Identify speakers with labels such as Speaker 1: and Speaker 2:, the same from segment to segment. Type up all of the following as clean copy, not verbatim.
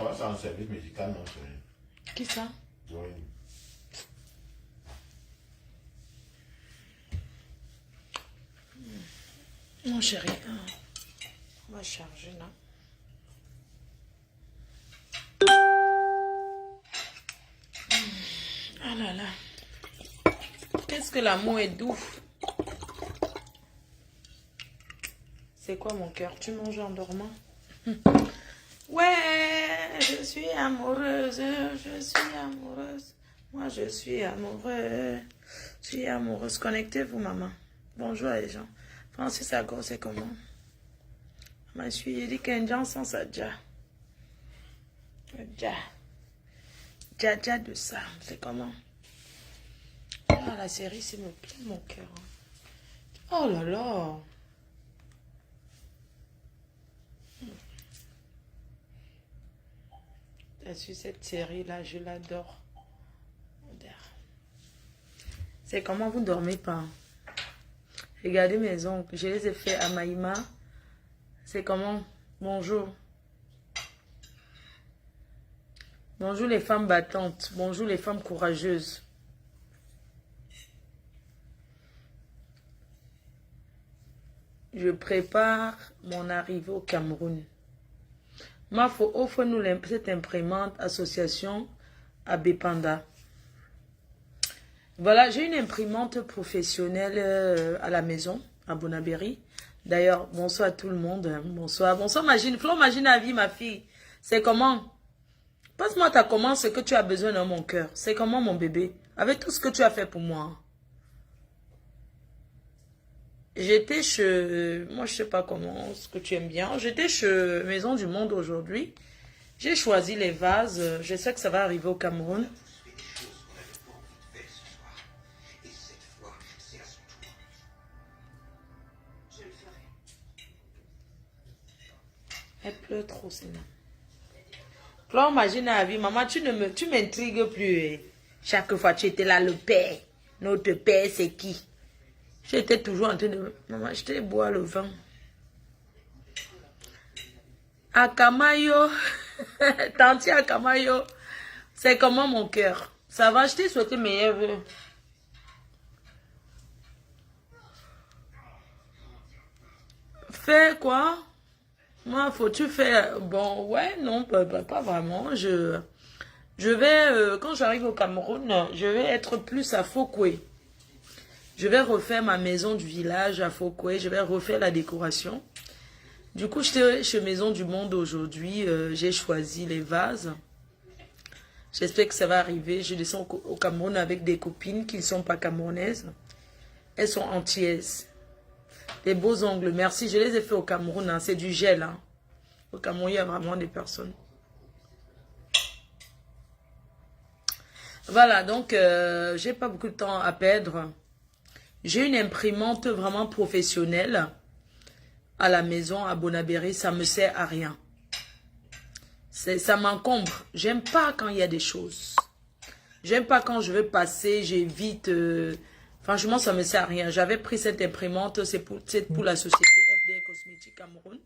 Speaker 1: va, c'est un service médical, non, chérie?
Speaker 2: Qui ça?
Speaker 1: Oui.
Speaker 2: Mon chéri, on va charger là. Ah là là. Qu'est-ce que l'amour est doux. C'est quoi mon cœur? Tu manges en dormant? Ouais, je suis amoureuse, je suis amoureuse. Moi, je suis amoureuse. Je suis amoureuse. Connectez-vous, maman. Bonjour les gens. Francis Ago, c'est comment? Je suis dit qu'un gens sans ça, déjà. Dja de ça, c'est comment? Ah, la série, c'est me plaît, mon cœur. Oh là là. Cette série-là, je l'adore. C'est comment vous dormez pas? Regardez mes ongles. Je les ai fait à Maïma. C'est comment? Bonjour. Bonjour les femmes battantes. Bonjour les femmes courageuses. Je prépare mon arrivée au Cameroun. Mafo, offre-nous cette imprimante association à Bepanda. Voilà, j'ai une imprimante professionnelle à la maison, à Bonabéry. D'ailleurs, bonsoir à tout le monde. Bonsoir, bonsoir Magine. Flo, Magine à vie, ma fille. C'est comment? Passe-moi ta commande, ce que tu as besoin dans mon cœur. C'est comment, mon bébé? Avec tout ce que tu as fait pour moi. J'étais chez... Moi, je sais pas comment, ce que tu aimes bien. J'étais chez Maison du Monde aujourd'hui. J'ai choisi les vases. Je sais que ça va arriver au Cameroun. Elle pleure trop, c'est là. Flore, imagine la vie. Maman, tu m'intrigues plus. Hein. Chaque fois, tu étais là, le père. Notre père, c'est qui? J'étais toujours en train de... Maman, je t'ai boire le vin. Akamayo. Tanti Akamayo. C'est comment mon cœur? Ça va, je t'ai souhaité meilleurs vœux. Fais quoi? Moi, faut-tu faire... Bon, ouais, non, pas vraiment. Je vais, quand j'arrive au Cameroun, je vais être plus à Fokwe. Je vais refaire ma maison du village à Fokwe. Je vais refaire la décoration. Du coup, j'étais chez Maison du Monde aujourd'hui. J'ai choisi les vases. J'espère que ça va arriver. Je descends au Cameroun avec des copines qui ne sont pas camerounaises. Elles sont antillaises. Des beaux ongles. Merci. Je les ai fait au Cameroun. Hein. C'est du gel. Hein. Au Cameroun, il y a vraiment des personnes. Voilà. Donc, j'ai pas beaucoup de temps à perdre. J'ai une imprimante vraiment professionnelle à la maison à Bonabéry. Ça me sert à rien. Ça m'encombre. J'aime pas quand il y a des choses. J'aime pas quand je veux passer, j'évite. Franchement, ça me sert à rien. J'avais pris cette imprimante, c'est pour la société FDR Cosmétique Cameroun.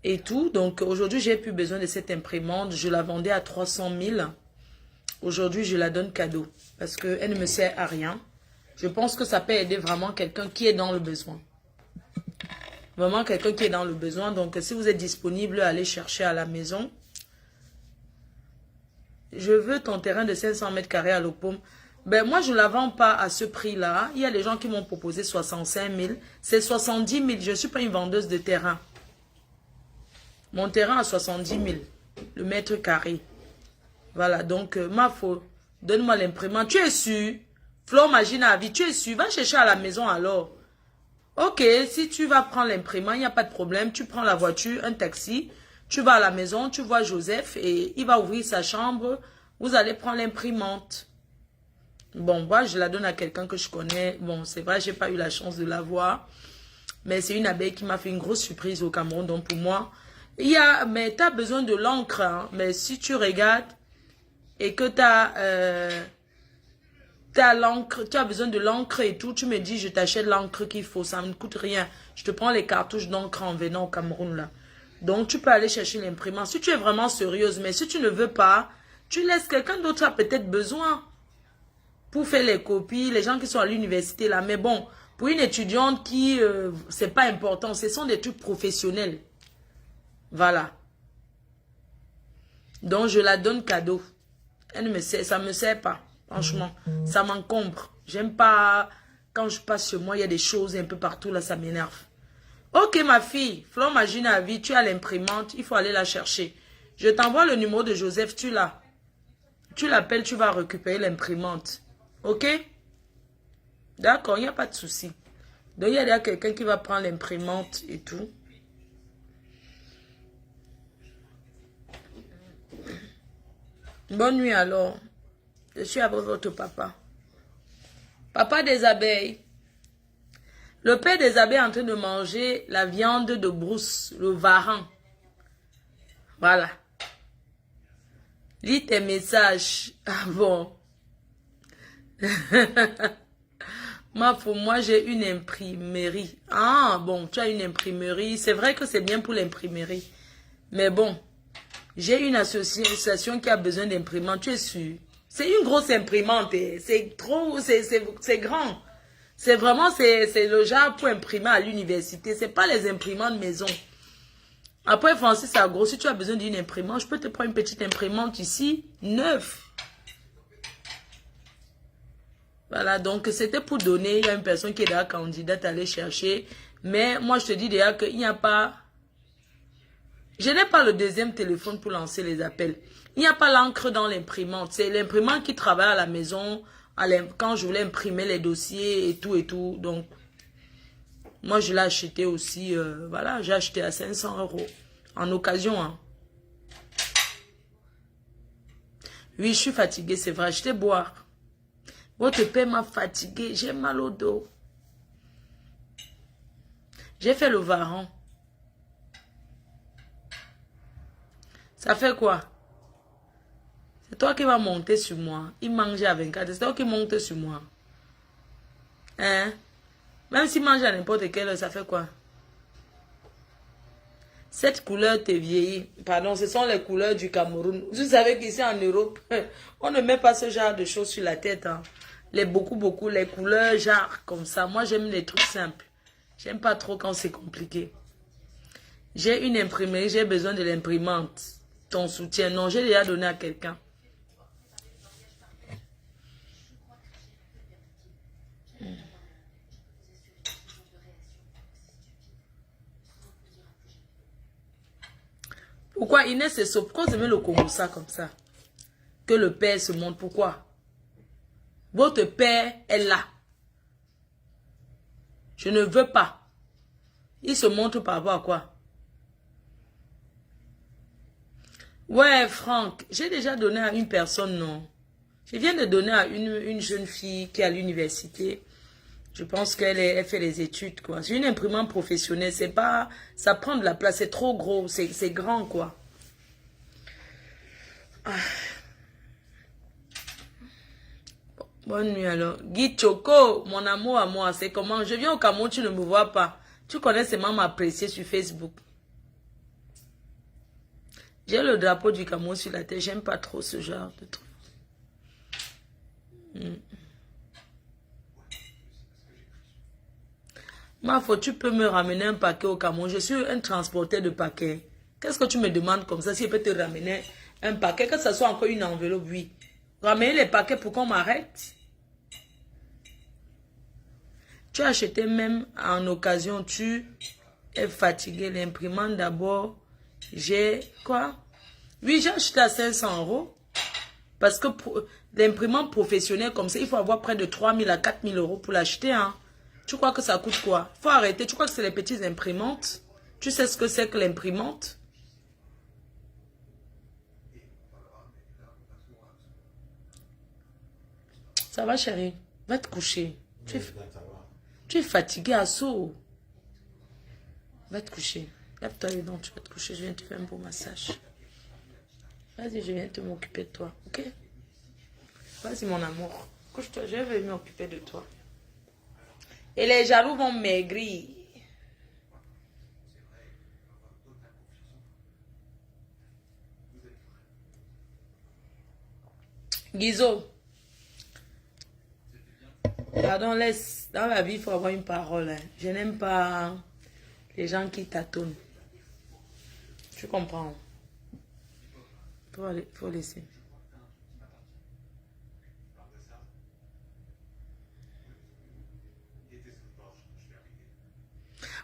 Speaker 2: Et tout. Donc aujourd'hui, j'ai plus besoin de cette imprimante. Je la vendais à 300 000. Aujourd'hui, je la donne cadeau. Parce qu'elle ne me sert à rien. Je pense que ça peut aider vraiment quelqu'un qui est dans le besoin. Vraiment quelqu'un qui est dans le besoin. Donc si vous êtes disponible, allez chercher à la maison. Je veux ton terrain de 500 mètres carrés à Lopom. Ben moi, je ne la vends pas à ce prix-là. Il y a des gens qui m'ont proposé 65 000. C'est 70 000. Je ne suis pas une vendeuse de terrain. Mon terrain à 70 000. Le mètre carré. Voilà. Donc, ma faute. Donne-moi l'imprimante. Tu es sûr? Flo, imagine à vie. Tu es sûr? Va chercher à la maison alors. Ok, si tu vas prendre l'imprimante, il n'y a pas de problème. Tu prends la voiture, un taxi. Tu vas à la maison, tu vois Joseph et il va ouvrir sa chambre. Vous allez prendre l'imprimante. Bon, moi, je la donne à quelqu'un que je connais. Bon, c'est vrai, j'ai pas eu la chance de la voir. Mais c'est une abeille qui m'a fait une grosse surprise au Cameroun. Donc, pour moi, mais tu as besoin de l'encre. Hein. Mais si tu regardes et que tu as l'encre, tu as besoin de l'encre et tout, tu me dis, je t'achète l'encre qu'il faut. Ça ne me coûte rien. Je te prends les cartouches d'encre en venant au Cameroun, là. Donc, tu peux aller chercher l'imprimante. Si tu es vraiment sérieuse, mais si tu ne veux pas, tu laisses quelqu'un d'autre a peut-être besoin pour faire les copies, les gens qui sont à l'université là. Mais bon, pour une étudiante qui, c'est pas important, ce sont des trucs professionnels. Voilà. Donc, je la donne cadeau. Elle ne me sert, ça ne me sert pas, franchement. Ça m'encombre. J'aime pas, quand je passe chez moi, il y a des choses un peu partout, là, ça m'énerve. Ok, ma fille, Flore Magie à vie, tu as l'imprimante, il faut aller la chercher. Je t'envoie le numéro de Joseph, tu l'as. Tu l'appelles, tu vas récupérer l'imprimante. Ok? D'accord, il n'y a pas de souci. Donc, il y a quelqu'un qui va prendre l'imprimante et tout. Bonne nuit alors. Je suis avec votre papa. Papa des abeilles. Le père des abeilles est en train de manger la viande de brousse, le varan. Voilà. Lis tes messages. Ah bon. Moi, j'ai une imprimerie. Ah bon, tu as une imprimerie. C'est vrai que c'est bien pour l'imprimerie. Mais bon, j'ai une association qui a besoin d'imprimantes. Tu es sûr? C'est une grosse imprimante. C'est trop, c'est grand. C'est vraiment, c'est le genre pour imprimer à l'université. C'est pas les imprimantes maison. Après, Francis, c'est gros. Si tu as besoin d'une imprimante, je peux te prendre une petite imprimante ici, neuve. Voilà, donc c'était pour donner. Il y a une personne qui est déjà candidate à aller chercher. Mais moi, je te dis déjà qu'il n'y a pas... Je n'ai pas le deuxième téléphone pour lancer les appels. Il n'y a pas l'encre dans l'imprimante. C'est l'imprimante qui travaille à la maison quand je voulais imprimer les dossiers et tout. Donc, moi, je l'ai acheté aussi. Voilà, j'ai acheté à 500 € en occasion. Hein. Oui, je suis fatiguée, c'est vrai. J'étais boire. Votre père m'a fatiguée. J'ai mal au dos. J'ai fait le varan. Ça fait quoi? C'est toi qui vas monter sur moi. Il mangeait à 24. C'est toi qui monte sur moi. Hein? Même s'il mange à n'importe quelle heure, ça fait quoi? Cette couleur te vieillit. Pardon, ce sont les couleurs du Cameroun. Vous savez qu'ici en Europe, on ne met pas ce genre de choses sur la tête. Hein. Les couleurs genre comme ça. Moi, j'aime les trucs simples. J'aime pas trop quand c'est compliqué. J'ai une imprimerie, j'ai besoin de l'imprimante. Ton soutien. Non, j'ai déjà donné à quelqu'un. Pourquoi Inès c'est ça? Pourquoi vous aimez le Congo ça comme ça? Que le père se montre. Pourquoi? Votre père est là. Je ne veux pas. Il se montre par rapport à quoi? Ouais, Franck, j'ai déjà donné à une personne, non. Je viens de donner à une jeune fille qui est à l'université. Je pense qu'elle fait les études, quoi. C'est une imprimante professionnelle, c'est pas... Ça prend de la place, c'est trop gros, c'est grand, quoi. Ah. Bonne nuit, alors. Guy Choco, mon amour à moi, c'est comment? Je viens au Cameroun, tu ne me vois pas. Tu connais seulement m'apprécier sur Facebook. J'ai le drapeau du Cameroun sur la tête. J'aime pas trop ce genre de truc. Ma faute, tu peux me ramener un paquet au Cameroun. Je suis un transporteur de paquets. Qu'est-ce que tu me demandes comme ça? Si je peux te ramener un paquet, que ce soit encore une enveloppe, oui. Ramener les paquets pour qu'on m'arrête. Tu as acheté même en occasion. Tu es fatigué. L'imprimante d'abord. J'ai quoi? Oui, j'ai acheté à 500 €. Parce que l'imprimante professionnelle comme ça, il faut avoir près de 3 000 à 4 000 € pour l'acheter. Hein. Tu crois que ça coûte quoi? Il faut arrêter. Tu crois que c'est les petites imprimantes? Tu sais ce que c'est que l'imprimante? Ça va, chérie? Va te coucher. Tu es fatigué à saut. Va te coucher. Lève-toi et non, tu vas te coucher. Je viens te faire un beau massage. Vas-y, je viens te m'occuper de toi, ok? Vas-y, mon amour. Couche-toi, je vais m'occuper de toi. Et les jaloux vont maigrir. Guizo. Pardon, laisse. Dans la vie, il faut avoir une parole. Hein. Je n'aime pas les gens qui tâtonnent. Tu comprends? Faut laisser.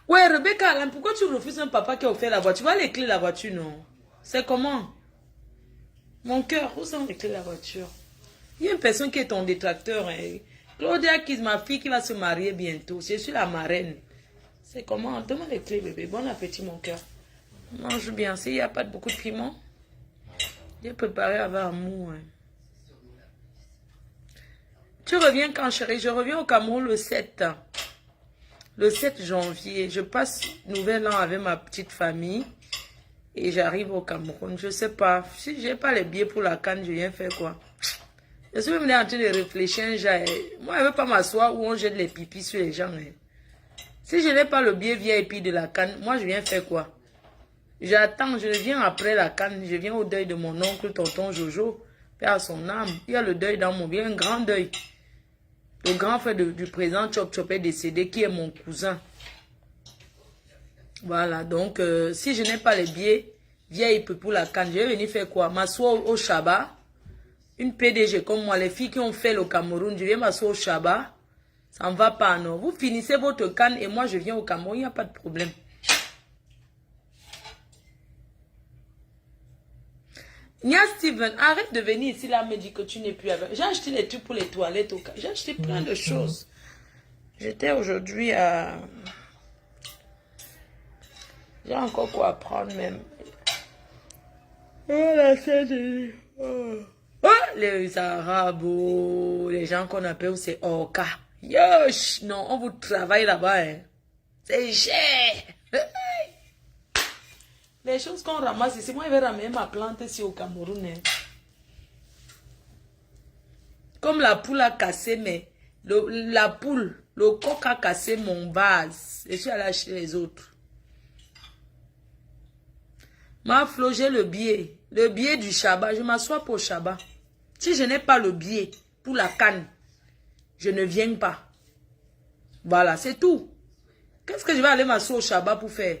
Speaker 2: Ouais, Rebecca, Alain, pourquoi tu refuses un papa qui a offert la voiture? Tu vois les clés de la voiture, non? C'est comment? Mon cœur, où sont les clés de la voiture? Il y a une personne qui est ton détracteur. Hein. Claudia, qui est ma fille, qui va se marier bientôt. Je suis la marraine. C'est comment? Donne-moi les clés, bébé. Bon appétit, mon cœur. Mange bien. S'il n'y a pas beaucoup de piment, j'ai préparé avec amour. Hein. Tu reviens quand, chérie? Je reviens au Cameroun le 7. Le 7 janvier. Je passe nouvel an avec ma petite famille. Et j'arrive au Cameroun. Je ne sais pas. Si je n'ai pas les billets pour la Cannes, je viens faire quoi? Je suis même en train de réfléchir. Moi, je ne veux pas m'asseoir où on jette les pipis sur les gens. Hein. Si je n'ai pas le billet VIP de la Cannes, moi, je viens faire quoi? J'attends, je viens après la Cannes. Je viens au deuil de mon oncle, tonton Jojo. Père à son âme. Il y a le deuil dans mon vie, un grand deuil. Le grand frère du président Chop Chop est décédé, qui est mon cousin. Voilà, donc, si je n'ai pas les billets VIP pour la Cannes, je vais venir faire quoi? M'asseoir au Shabbat. Une PDG comme moi, les filles qui ont fait le Cameroun, je viens m'asseoir au Shabbat. Ça ne va pas, non. Vous finissez votre Cannes et moi, je viens au Cameroun, il n'y a pas de problème. Nia Steven, arrête de venir ici, là, me dit que tu n'es plus avec. J'ai acheté les trucs pour les toilettes au cas. J'ai acheté plein de choses. J'étais aujourd'hui à... J'ai encore quoi apprendre même. Oh, la scène. Oh. Oh, les Arabes, les gens qu'on appelle, c'est Orca. Yosh, non, on vous travaille là-bas. Hein. C'est cher. Les choses qu'on ramasse ici, moi, je vais ramener ma plante ici au Cameroun. Hein. Comme la poule a cassé, mais la poule, le coq a cassé mon vase. Je suis allée acheter les autres. Ma Flo, j'ai le billet du Shabbat. Je m'assois pour le Shabbat. Si je n'ai pas le billet pour la Cannes, je ne viens pas. Voilà, c'est tout. Qu'est-ce que je vais aller m'asseoir au Shabbat pour faire?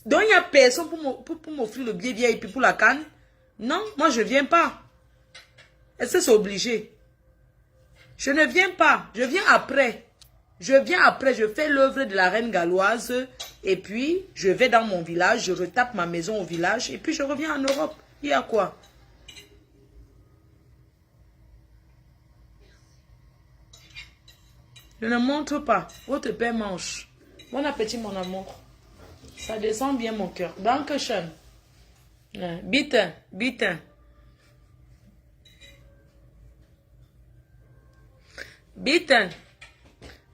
Speaker 2: Donc, il n'y a personne pour m'offrir le billet VIP pour la Cannes? Non, moi, je ne viens pas. Est-ce que c'est obligé? Je ne viens pas. Je viens après. Je viens après. Je fais l'œuvre de la reine galloise. Et puis, je vais dans mon village. Je retape ma maison au village. Et puis, je reviens en Europe. Il y a quoi? Je ne montre pas. Votre père mange. Bon appétit, mon amour. Ça descend bien mon cœur. Dankeschön. Bitte, bitte. Bitte.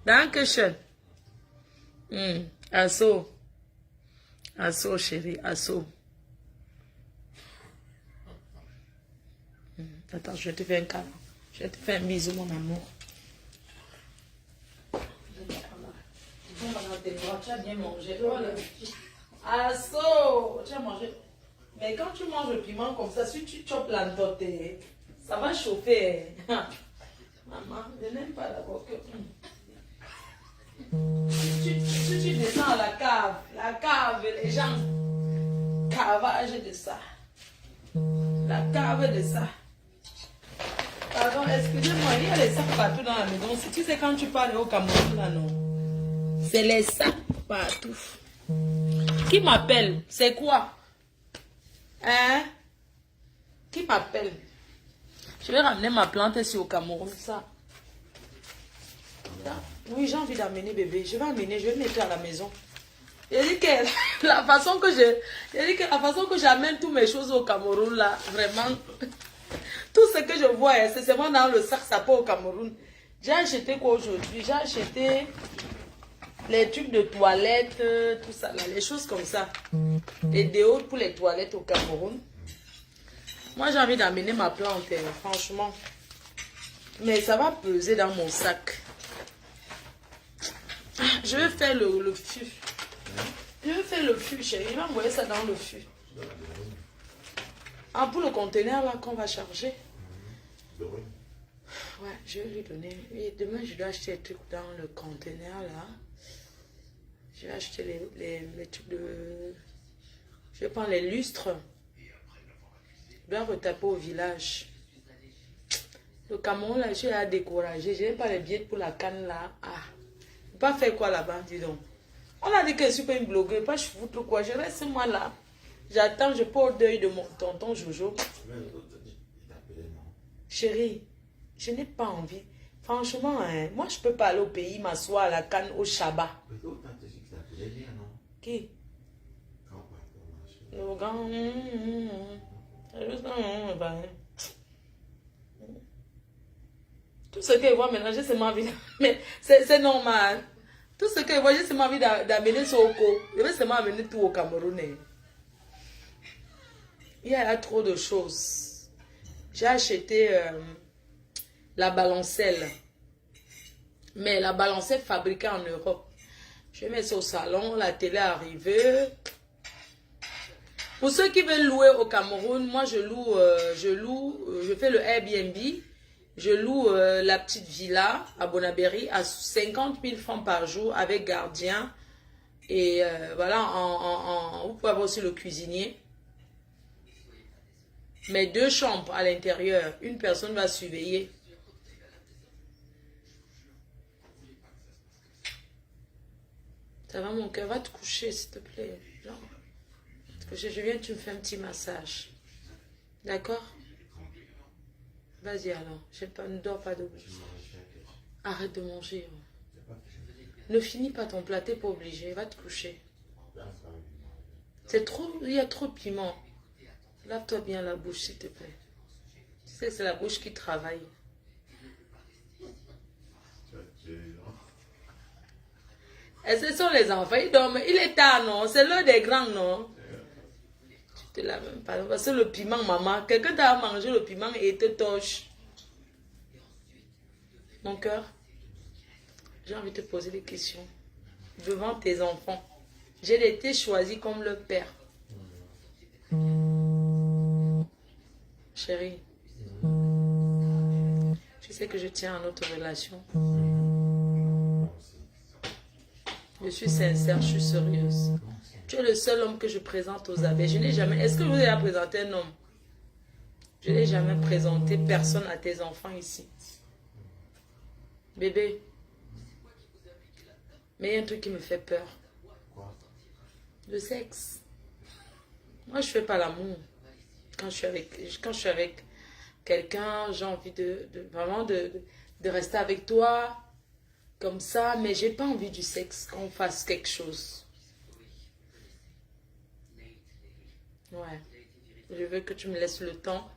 Speaker 2: Dankeschön. Asso. Asso, chérie. Asso. Attends, je vais te faire un câlin. Je vais te faire un bisou, mon amour. Tu as bien mangé. Asso, tu as mangé. Mais quand tu manges le piment comme ça, si tu chopes la dote, ça va chauffer. Maman, je n'aime pas d'abord que... Tu descends à la cave, les gens, cavage de ça. La cave de ça. Pardon, excusez-moi, il y a les sacs partout dans la maison. Si tu sais quand tu parles au Cameroun, là, non. C'est les sacs partout. Qui m'appelle? C'est quoi? Hein? Qui m'appelle? Je vais ramener ma plante ici au Cameroun, ça. Oui, j'ai envie d'amener bébé. Je vais amener, je vais mettre à la maison. J'ai dit que la façon que j'amène toutes mes choses au Cameroun, là, vraiment, tout ce que je vois, c'est seulement dans le sac, ça part au Cameroun. J'ai acheté quoi aujourd'hui? J'ai acheté les trucs de toilette, tout ça, là, les choses comme ça. Les déos pour les toilettes au Cameroun. Moi, j'ai envie d'amener ma plante, franchement. Mais ça va peser dans mon sac. Je vais faire le fût. Je vais faire le fût, chérie. Je vais envoyer ça dans le fût. Ah, pour le conteneur là qu'on va charger. Ouais, je vais lui donner. Et demain, je dois acheter des trucs dans le conteneur là. Je vais acheter les trucs de... Je vais prendre les lustres. Je dois retaper au village. Le Cameroun, là, je suis à décourager. Je n'ai pas les billets pour la canne, là. Ah. Pas faire quoi là-bas, dis donc. On a dit que je suis pas une blogueuse, pas je foutre quoi. Je reste moi là. J'attends, je peux au deuil de mon tonton Jojo. Chérie, je n'ai pas envie. Franchement, hein, moi, je peux pas aller au pays, m'asseoir à la canne au Shabbat. Qui? Le grand... Tout ce qu'il voit maintenant, j'ai seulement envie... Mais c'est normal. Tout ce qu'il voit, j'ai seulement envie d'amener Soko. Je vais seulement amener tout au Cameroun. Il y a trop de choses. J'ai acheté la balancelle. Mais la balancelle fabriquée en Europe. Je vais mettre ça au salon, la télé est arrivée. Pour ceux qui veulent louer au Cameroun, moi je fais le Airbnb. Je loue la petite villa à Bonabéry à 50 000 francs par jour avec gardien. Et voilà, vous pouvez avoir aussi le cuisinier. Mais 2 chambres à l'intérieur. Une personne va surveiller. Ça va mon cœur, va te coucher s'il te plaît. Genre, parce que je viens, tu me fais un petit massage. D'accord? Vas-y alors, ne dors pas debout. Arrête de manger. Ne finis pas ton plat, t'es pas obligé, va te coucher. C'est trop, il y a trop de piment. Lave-toi bien la bouche s'il te plaît. Tu sais, c'est la bouche qui travaille. Et ce sont les enfants, ils dorment. Il est tard, non? C'est l'heure des grands, non? Tu te laves même pas. Parce que le piment, maman, quelqu'un t'a mangé le piment et te torche. Mon cœur, j'ai envie de te poser des questions. Devant tes enfants, j'ai été choisi comme leur père. Chérie, tu sais que je tiens à notre relation. Je suis sincère, je suis sérieuse. Tu es le seul homme que je présente aux abeilles. Je n'ai jamais... Est-ce que je vous ai présenté un homme? Je n'ai jamais présenté personne à tes enfants ici. Bébé. Mais il y a un truc qui me fait peur. Le sexe. Moi, je ne fais pas l'amour. Quand je suis avec quelqu'un, j'ai envie vraiment de rester avec toi. Comme ça, mais j'ai pas envie du sexe, qu'on fasse quelque chose. Ouais. Je veux que tu me laisses le temps.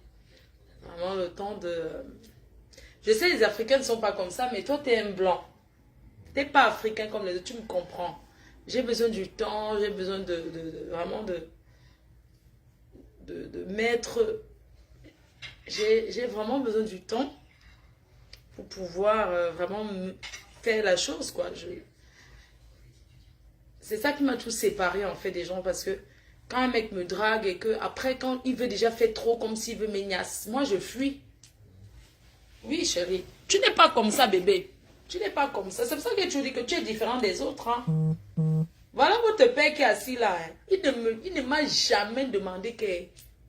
Speaker 2: Vraiment le temps de... Je sais, les Africains ne sont pas comme ça, mais toi, tu es un blanc. Tu n'es pas africain comme les autres, tu me comprends. J'ai besoin du temps, j'ai besoin vraiment de mettre... J'ai vraiment besoin du temps pour pouvoir vraiment... faire la chose, quoi. C'est ça qui m'a tout séparé, en fait, des gens, parce que quand un mec me drague et que après, quand il veut déjà faire trop, comme s'il veut m'ignace, moi, je fuis. Oui, chérie. Tu n'es pas comme ça, bébé. Tu n'es pas comme ça. C'est pour ça que tu dis que tu es différent des autres, hein. Voilà votre père qui est assis là, hein. Il ne m'a jamais demandé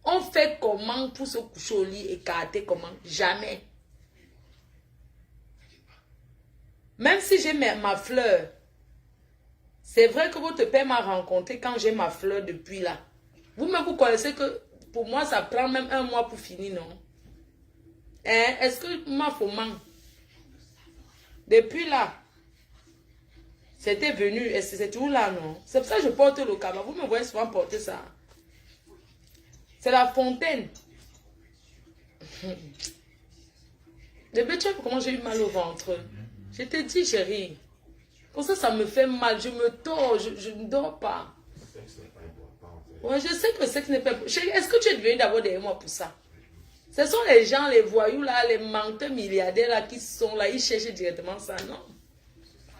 Speaker 2: on fait comment pour se coucher au lit, écarter comment. Jamais. Même si j'ai ma fleur, c'est vrai que votre père m'a rencontré quand j'ai ma fleur depuis là. Vous-même, vous connaissez que pour moi, ça prend même 1 mois pour finir, non? Hein? Est-ce que ma femme, depuis là, c'était venu, est-ce que c'est toujours là, non? C'est pour ça que je porte le cabas. Vous me voyez souvent porter ça. C'est la fontaine. Depuis, tu vois comment j'ai eu mal au ventre. Je te dis, chérie. Pour ça, ça me fait mal. Je me tords. Je ne dors pas. Ouais, je sais que le sexe n'est pas... Chérie, est-ce que tu es devenu d'abord derrière moi pour ça? Ce sont les gens, les voyous là, les menteurs milliardaires là qui sont là. Ils cherchent directement ça, non?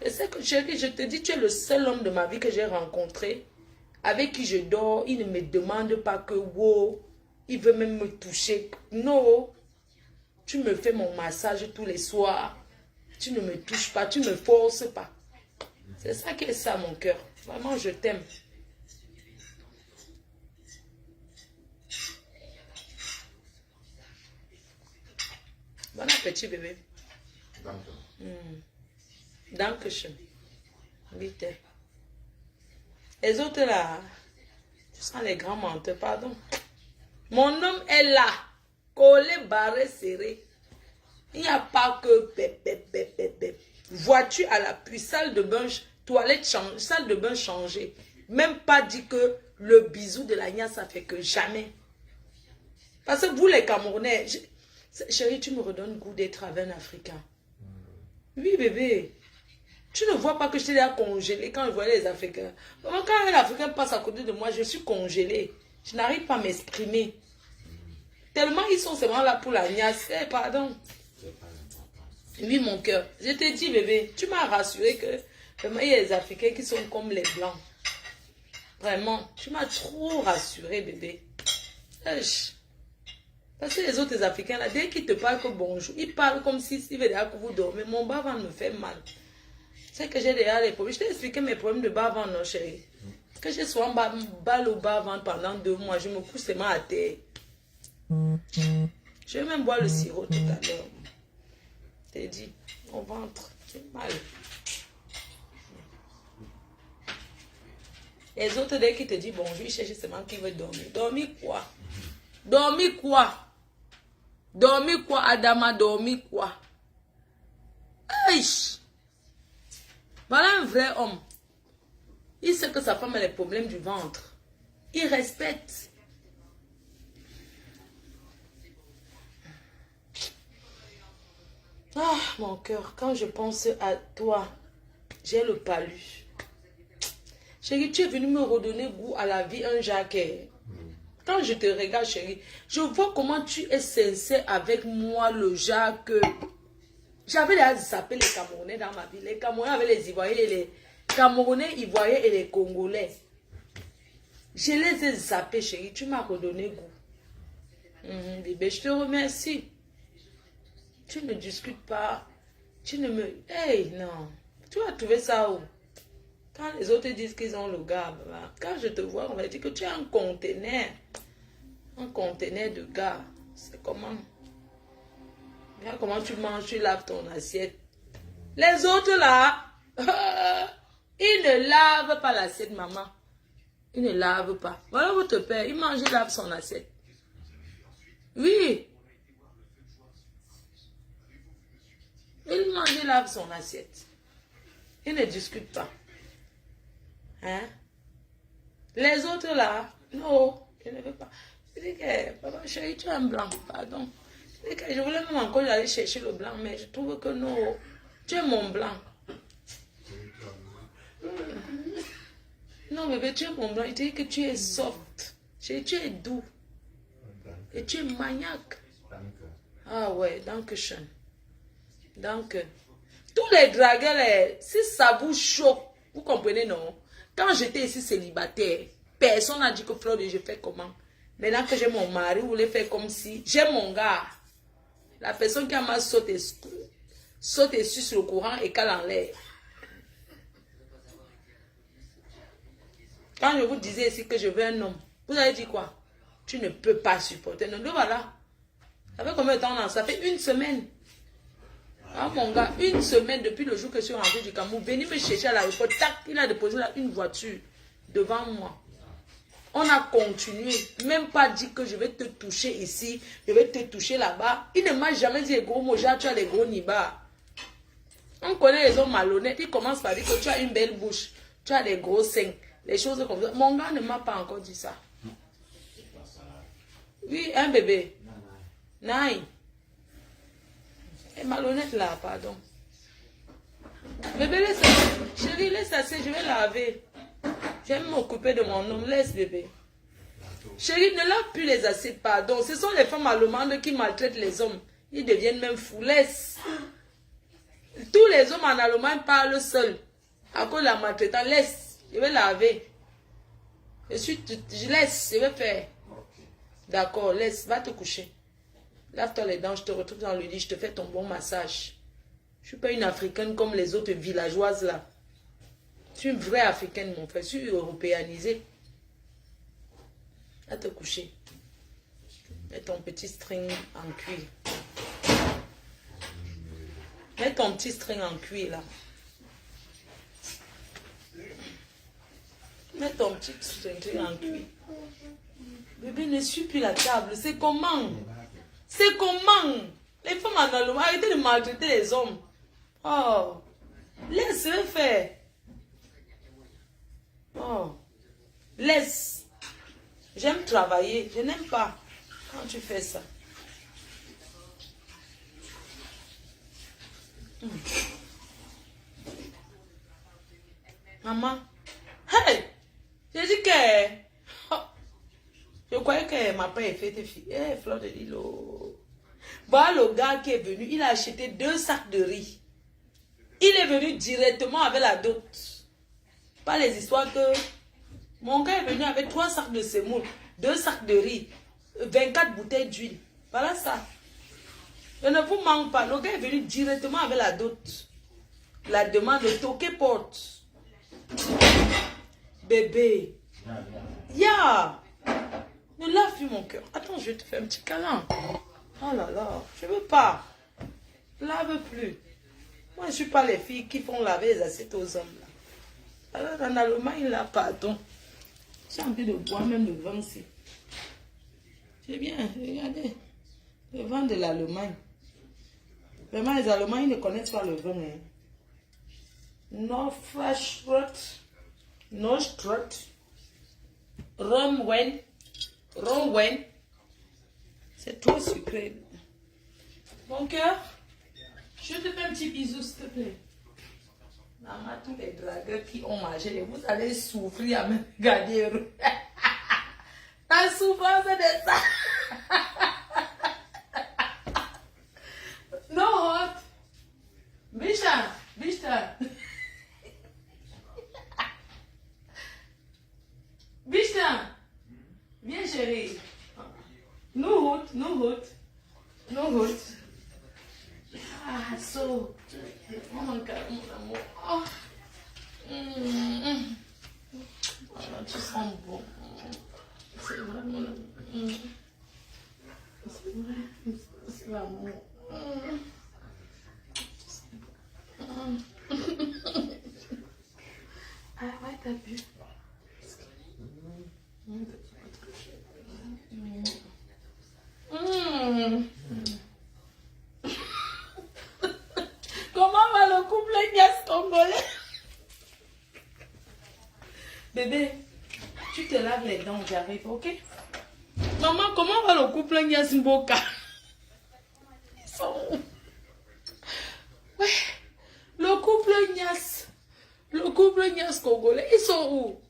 Speaker 2: Je sais que, chérie, je te dis, tu es le seul homme de ma vie que j'ai rencontré. Avec qui je dors. Il ne me demande pas que, wow, il veut même me toucher. Non. Tu me fais mon massage tous les soirs. Tu ne me touches pas, tu ne me forces pas. C'est ça qui est ça, mon cœur. Vraiment, je t'aime. Bon appétit, bébé. Dankeschön. Vite. Les autres là, tu sens les grands menteurs, pardon. Mon homme est là, collé, barré, serré. Il n'y a pas que voiture à l'appui, salle de bain, toilette, salle de bain changée. Même pas dit que le bisou de la nia, ça fait que jamais. Parce que vous les Camerounais, chérie, tu me redonnes goût d'être avec un Africain. Oui, bébé. Tu ne vois pas que je t'ai déjà congelé quand je voyais les Africains. Quand un Africain passe à côté de moi, je suis congelée. Je n'arrive pas à m'exprimer. Tellement ils sont seulement là pour la niasse. Pardon. Oui, mon cœur. Je t'ai dit, bébé, tu m'as rassuré que vraiment, il y a des Africains qui sont comme les Blancs. Vraiment. Tu m'as trop rassuré, bébé. Parce que les autres Africains, là, dès qu'ils te parlent que bonjour, ils parlent comme si ils veulent déjà que vous dormez. Mon bas-ventre me fait mal. C'est que j'ai déjà les problèmes. Je t'ai expliqué mes problèmes de bas-ventre, non, chérie. Que j'ai souvent balle au bas-ventre pendant 2 mois. Je me couche seulement à terre. Je vais même boire le sirop tout à l'heure. T'es dit, mon ventre, j'ai mal. Les autres, dès qu'ils te disent bonjour, ils cherchent seulement qui veut dormir. Dormir quoi? Dormir quoi? Dormir quoi, Adama? Dormir quoi? Hey! Voilà un vrai homme. Il sait que sa femme a les problèmes du ventre. Il respecte. Ah, mon cœur, quand je pense à toi, j'ai le palu. Chérie, tu es venu me redonner goût à la vie, un Jacques. Quand je te regarde, chérie, je vois comment tu es sincère avec moi, le Jacques. J'avais déjà zappé les Camerounais dans ma vie. Les Camerounais avaient les Ivoiriens et les Camerounais, Ivoiriens et les Congolais. Je les ai zappés, chérie. Tu m'as redonné goût. Bébé, je te remercie. Tu ne discutes pas. Tu ne me... Hey, non. Tu as trouvé ça où? Quand les autres disent qu'ils ont le gars, quand je te vois, on va dire que tu as un conteneur. Un conteneur de gars. C'est comment? Regarde comment tu manges, tu laves ton assiette. Les autres là, ils ne lavent pas l'assiette, maman. Ils ne lavent pas. Voilà votre père, il mange, il lave son assiette. Oui. Il mange, il lave son assiette. Il ne discute pas. Hein? Les autres là, non, je ne veux pas. Je dis que, papa chérie, tu es un blanc, pardon. Je voulais même encore aller chercher le blanc, mais je trouve que non, tu es mon blanc. Non, bébé, tu es mon blanc. Il te dit que tu es soft. Tu es doux. Et tu es maniaque. Ah ouais, dankeschön. Donc, tous les dragueurs, si ça vous choque, vous comprenez, non? Quand j'étais ici célibataire, personne n'a dit que Flore, je fais comment? Maintenant que j'ai mon mari, vous voulez faire comme si j'ai mon gars. La personne qui a mal sauté sur le courant et qu'elle en l'air. Quand je vous disais ici que je veux un homme, vous avez dit quoi? Tu ne peux pas supporter. Non, voilà. Ça fait combien de temps? Ça fait 1 semaine. Ah mon gars, 1 semaine depuis le jour que je suis rentré du Cameroun, venez me chercher à l'aéroport, tac, il a déposé là une voiture devant moi. On a continué, même pas dit que je vais te toucher ici, je vais te toucher là-bas. Il ne m'a jamais dit les gros mots, tu as les gros nibas. On connaît les hommes malhonnêtes, ils commencent par dire que tu as une belle bouche, tu as des gros seins, les choses comme ça. Mon gars ne m'a pas encore dit ça. Oui, un bébé. Naï. Et malhonnête là, pardon. Bébé, laisse ça. Chérie, laisse ça, je vais laver. Je vais m'occuper de mon homme. Laisse, bébé. Chérie, ne lave plus les assiettes, pardon. Ce sont les femmes allemandes qui maltraitent les hommes. Ils deviennent même fous. Laisse. Tous les hommes en Allemagne parlent seuls. À cause de la maltraitance, laisse. Je vais laver. Je laisse, je vais faire. D'accord, laisse, va te coucher. Lave-toi les dents, je te retrouve dans le lit, je te fais ton bon massage. Je ne suis pas une africaine comme les autres villageoises là. Je suis une vraie africaine, mon frère. Je suis européanisée. À te coucher. Mets ton petit string en cuir. Mets ton petit string en cuir là. Mets ton petit string en cuir. Bébé ne suit plus la table. C'est comment? C'est comment? Les femmes en Allemagne, arrêtez de maltraiter les hommes. Oh, laisse-le faire. Oh, laisse. J'aime travailler. Je n'aime pas quand tu fais ça. Maman. Hey! J'ai dit que... Oh, je croyais que ma père fait tes filles. Eh, Fleur de Lilo. Voilà le gars qui est venu. Il a acheté 2 sacs de riz. Il est venu directement avec la dot. Pas les histoires que... Mon gars est venu avec 3 sacs de semoule, 2 sacs de riz, 24 bouteilles d'huile. Voilà ça. Je ne vous manque pas. Le gars est venu directement avec la dot. La demande de toquer porte. Bébé. Ya. Ne lave plus mon cœur. Attends, je vais te faire un petit câlin. Oh là là. Je veux pas. Lave plus. Moi, je ne suis pas les filles qui font laver les assiettes aux hommes. Là. Alors, en Allemagne, là, pardon. J'ai envie de boire même le vin ici. C'est bien, regardez. Le vin de l'Allemagne. Vraiment, les Allemands, ils ne connaissent pas le vin. Hein. Nordfriesrot. Nordstrot. Romwen. Romwen. C'est trop sucré. Mon cœur, je te fais un petit bisou, s'il te plaît. Maman, tous les dragueurs qui ont mangé, vous allez souffrir à me regarder. La souffrance de ça. No hot. Bisha, Bisha. Bisha. Viens chérie. No hot, no hot. No hot. Ah, so. Oh mon amour. Oh. Oh, tu sens bon. C'est vraiment c'est vrai. C'est l'amour. Ah ouais, t'as vu. Comment va le couple Nias congolais? Bébé, tu te laves les dents, j'arrive, ok? Maman, comment va le couple Nias Mboka? Ils sont où? Ouais, le couple Nias congolais, ils sont où?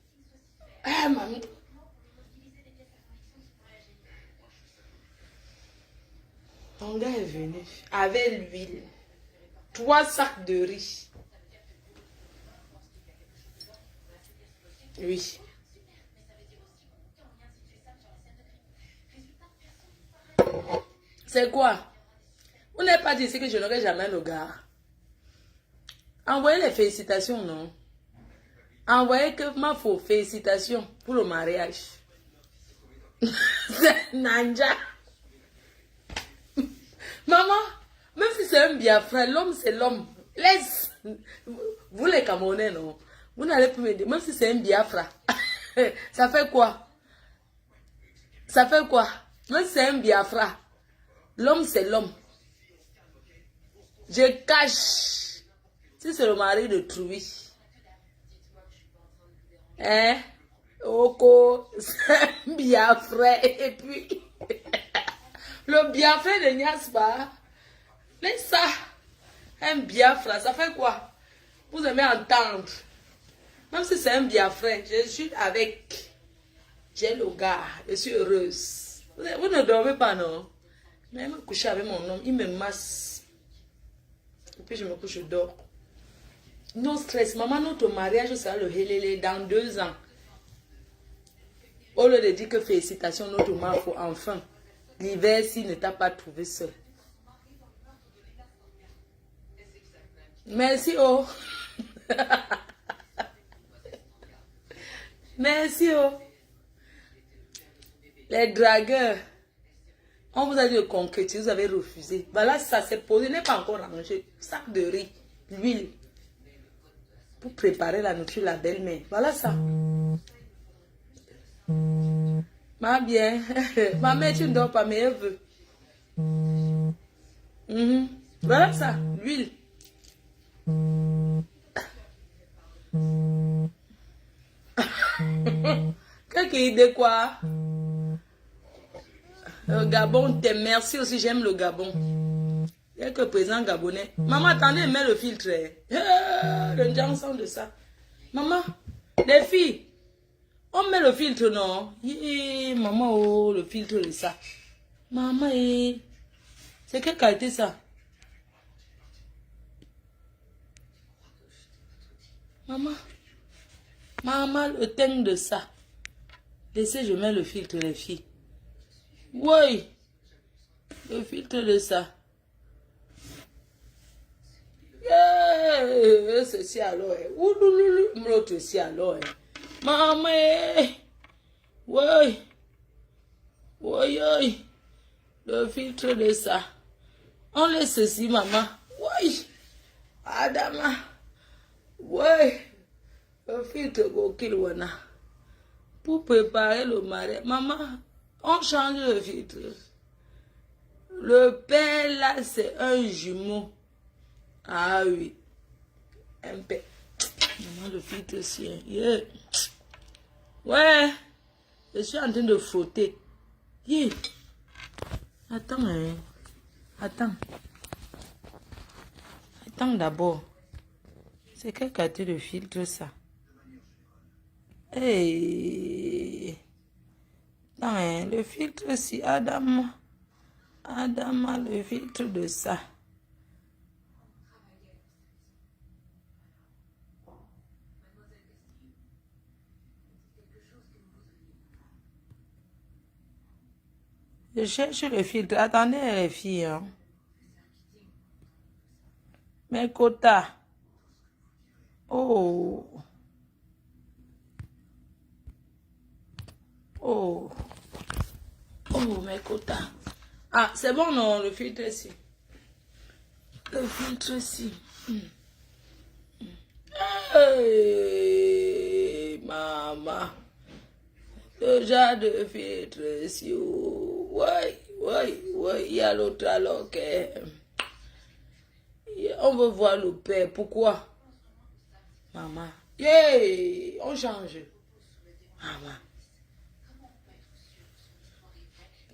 Speaker 2: Ah, maman. Mon gars est venu avec l'huile. 3 sacs de riz. Oui. C'est quoi? Vous n'avez pas dit ici que je n'aurai jamais le gars. Envoyez les félicitations, non? Envoyez que ma faux félicitations pour le mariage. C'est Nanja. Maman, même si c'est un biafra, l'homme c'est l'homme. Laisse. Vous les Camerounais, non? Vous n'allez plus me dire, même si c'est un biafra. Ça fait quoi? Ça fait quoi? Même si c'est un biafra. L'homme c'est l'homme. Je cache. Si c'est le mari de Trouy. Hein? Oko, c'est un biafra. Et puis... Le biafra de Niaspa, mais ça, un biafra, ça fait quoi? Vous aimez entendre. Même si c'est un biafra, je suis avec. J'ai le gars, je suis heureuse. Vous ne dormez pas, non? Mais je me couche avec mon homme, il me masse. Et puis je me couche, je dors. Non stress, maman, notre mariage sera le helele dans 2 ans. Au lieu de dire que félicitations, notre mari faut enfin l'hiver s'il ne t'a pas trouvé seul. Merci, oh. Merci, oh. Les dragueurs. On vous a dit de concrétiser, vous avez refusé. Voilà, ça s'est posé, n'est pas encore rangé. Sac de riz, l'huile. Pour préparer la nourriture, la belle-mère. Voilà ça. Ma bien. Ma mère, tu ne dors pas, mais elle veut. Voilà ça, l'huile. Quelqu'un idée quoi? Le Gabon t'aime. Merci aussi, j'aime le Gabon. Il y a que président gabonais. Maman, attendez, mets le filtre. Le ensemble de ça. Maman, les filles, on met le filtre, non? Maman, oh, le filtre de ça. Maman, c'est quelle qualité ça? Maman, maman, le teint de ça. Laissez, je mets le filtre, les filles. Oui, le filtre de ça. Ceci alors. L'autre aussi alors. Maman, oui, oui, oui. Le filtre de ça. On laisse ceci, maman. Oui, Adama. Oui, le filtre Gokilwana. Pour préparer le mariage. Maman, on change le filtre. Le père là, c'est un jumeau. Ah oui. Un père. Maman, le filtre aussi. Yeah. Ouais. Je suis en train de frotter. Yeah. Attends, hein. Attends. Attends d'abord. C'est quel qualité de filtre ça? Hey. Attends, hein. Le filtre si Adam. Adam a le filtre de ça. Je cherche le filtre. Attendez les filles. Hein. Mes quotas. Oh. Oh. Oh, mes quotas. Ah, c'est bon, non, le filtre ici. Le filtre ici. Hey, maman. Le genre de filtre ici. Oui, oui, oui. Il y a l'autre alors que... On veut voir le père. Pourquoi? Maman. Yeah, on change. Maman.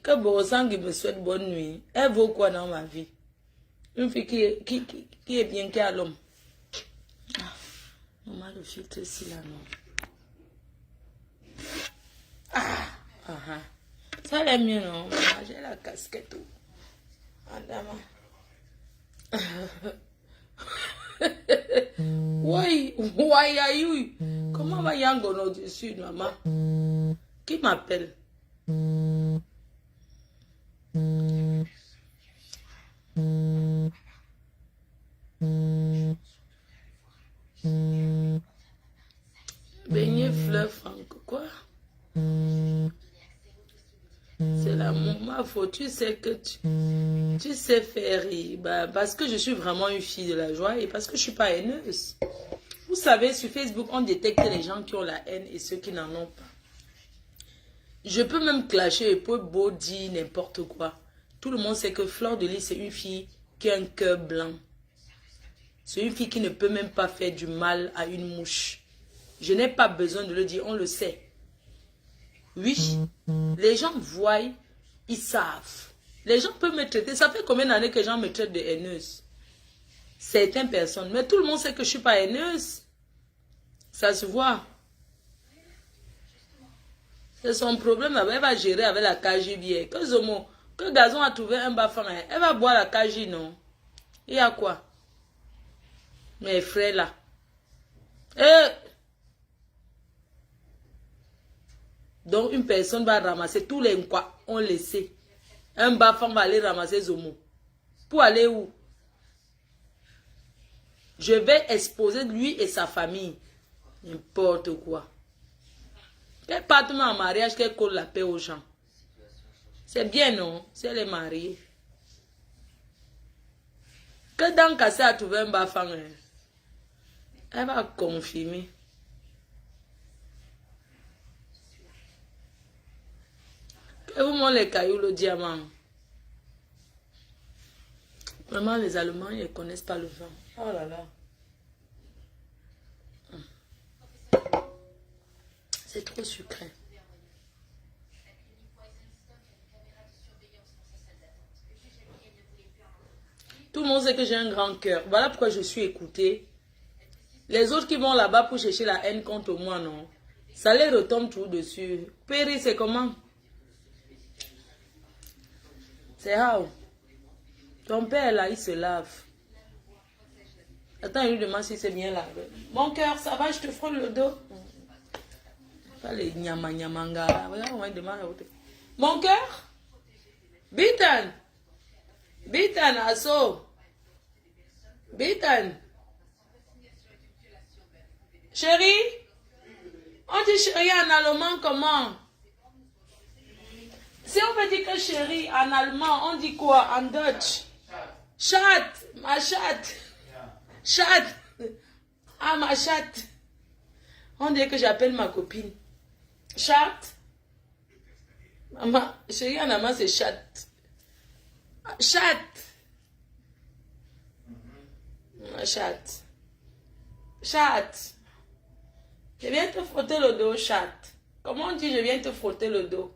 Speaker 2: Que Borosang me souhaite bonne nuit. Elle vaut quoi dans ma vie? Une fille qui est bien, qui a l'homme. Ah, maman, le filtre ici, là, non. Ah, ça l'est mieux, non? Maman, j'ai la casquette. Madame. Oui, why are you? Comment va Yangono du Sud, maman? Qui m'appelle? Beignet fleur franco, quoi? C'est l'amour, ma faute. Tu sais que tu sais faire rire. Bah, parce que je suis vraiment une fille de la joie et parce que je suis pas haineuse. Vous savez, sur Facebook, on détecte les gens qui ont la haine et ceux qui n'en ont pas. Je peux même clasher et peut beau dire n'importe quoi. Tout le monde sait que Fleur de Lys, c'est une fille qui a un cœur blanc. C'est une fille qui ne peut même pas faire du mal à une mouche. Je n'ai pas besoin de le dire, on le sait. Oui, les gens voient, ils savent. Les gens peuvent me traiter. Ça fait combien d'années que les gens me traitent de haineuse? Certaines personnes. Mais tout le monde sait que je ne suis pas haineuse. Ça se voit. C'est son problème. Elle va gérer avec la KJ. Que Zomo, que Gazon a trouvé un bafan, elle va boire la KJ, non? Il y a quoi? Mes frères là. Donc une personne va ramasser tous les quoi on le sait. Un bas-fond va aller ramasser Zomo. Pour aller où? Je vais exposer lui et sa famille. N'importe quoi. Qu'elle parte en mariage, qu'elle colle la paix aux gens. C'est bien, non? Si elle est mariée. Que dans Kassé a trouvé un bas-fond, elle va confirmer. Que vous montrez les cailloux, le diamant. Vraiment, les Allemands, ils ne connaissent pas le vin. Oh là là. C'est trop sucré. Tout le monde sait que j'ai un grand cœur. Voilà pourquoi je suis écoutée. Les autres qui vont là-bas pour chercher la haine contre moi, non. Ça les retombe tout dessus. Péri, c'est comment? C'est how? Ton père, là, il se lave. Attends, il lui demande si c'est bien lavé. Mon cœur, ça va, je te frôle le dos. Pas les nyama nyamanga. Mon cœur? Bitan. Bitan, asso. Bitan. Chérie? On dit chérie en allemand comment? Si on veut dire que chérie en allemand, on dit quoi en Dutch? Chat, ma chatte. Chat. Ah, ma chatte. On dit que j'appelle ma copine. Chat. Maman, chérie en allemand, c'est chat. Chat. Ma chatte. Chat. Je viens te frotter le dos, chat. Comment on dit je viens te frotter le dos?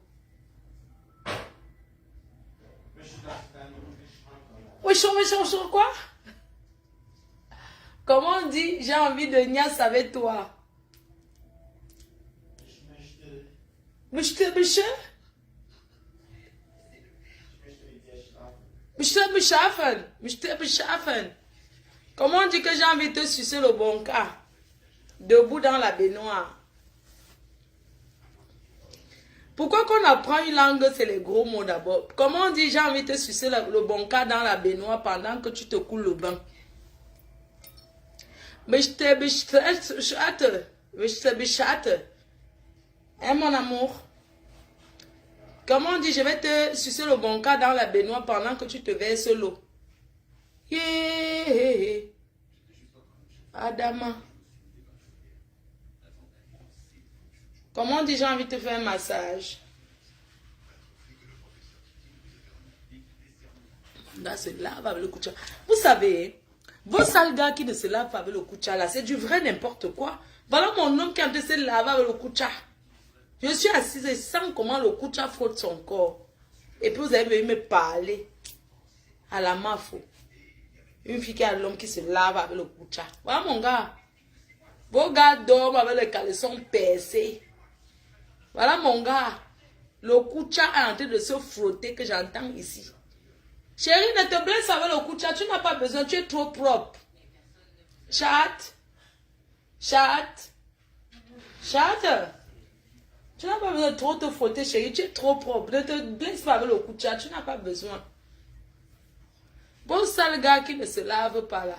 Speaker 2: Oui, sur quoi? Comment on dit j'ai envie de niasse avec toi? Beschaffen. Comment on dit que j'ai envie de te sucer le bon cas? Debout dans la baignoire. Pourquoi qu'on apprend une langue, c'est les gros mots d'abord. Comment on dit j'ai envie de te sucer le bon cas dans la baignoire pendant que tu te coules le bain? Hein, mon amour? Comment on dit je vais te sucer le bon cas dans la baignoire pendant que tu te verses l'eau? Yeah. Adama. Comment on dit j'ai envie de te faire un massage? Là, se lave avec le koucha. Vous savez, vos sales gars qui ne se lavent pas avec le koucha, là, c'est du vrai n'importe quoi. Voilà mon homme qui a de se laver avec le koucha. Je suis assise et sens comment le koucha frotte son corps. Et puis vous avez me parler à la mafo. Une fille qui a l'homme qui se lave avec le koucha. Voilà mon gars. Vos gars dorment avec les caleçons percés. Voilà mon gars. Le koucha est en train de se frotter que j'entends ici. Chérie, ne te blesse avec le koucha. Tu n'as pas besoin. Tu es trop propre. Chat. Chat. Chat. Tu n'as pas besoin de trop te frotter, chérie. Tu es trop propre. Ne te blesse pas avec le koucha. Tu n'as pas besoin. Bon sale gars qui ne se lave pas là.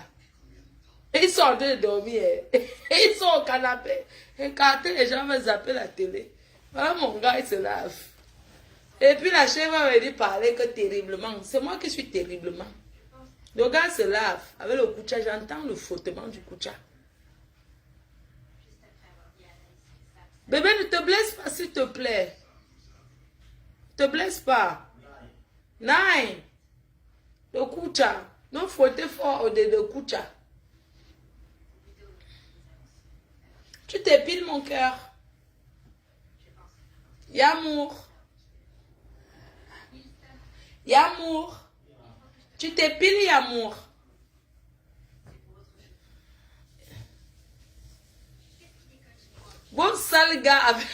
Speaker 2: Ils sont en train de dormir. Ils sont au canapé. Écartés, les gens veulent zapper la télé. Voilà mon gars, il se lave. Et puis la chèvre va venir parler que terriblement. C'est moi qui suis terriblement. Le gars se lave avec le koucha. J'entends le frottement du koucha. Bébé, ne te blesse pas, s'il te plaît. Ne te blesse pas. Non. Le koucha. Non, frotter fort au-dessus de koucha. Tu t'épiles, mon cœur. Yamour. Yamour. Tu t'épiles, Yamour. Bon sale gars avec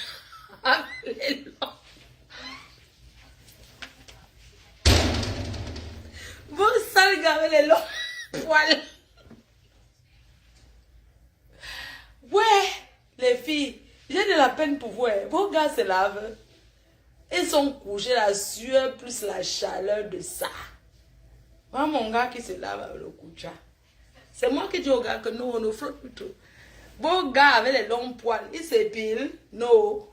Speaker 2: les longs. Bon sale gars avec les longs poils. Ouais, les filles, j'ai de la peine pour vous. Vos gars se lavent. Ils sont couchés, la sueur plus la chaleur de ça. Moi, mon gars qui se lave avec le coucha. C'est moi qui dis au gars que nous, on nous frotte plutôt. Beau gars avec les longs poils, il s'épile. Non.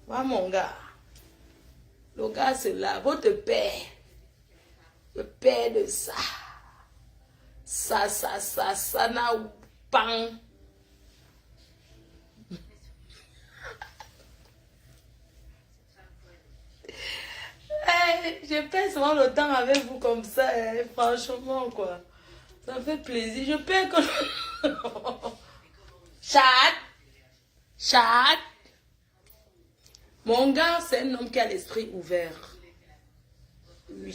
Speaker 2: Moi, mon gars. Le gars se lave. Votre père. Le père de ça. Ça n'a pas. Je passe souvent le temps avec vous comme ça, franchement, quoi. Ça me fait plaisir. Je perds quand... Chat. Mon gars, c'est un homme qui a l'esprit ouvert. Oui.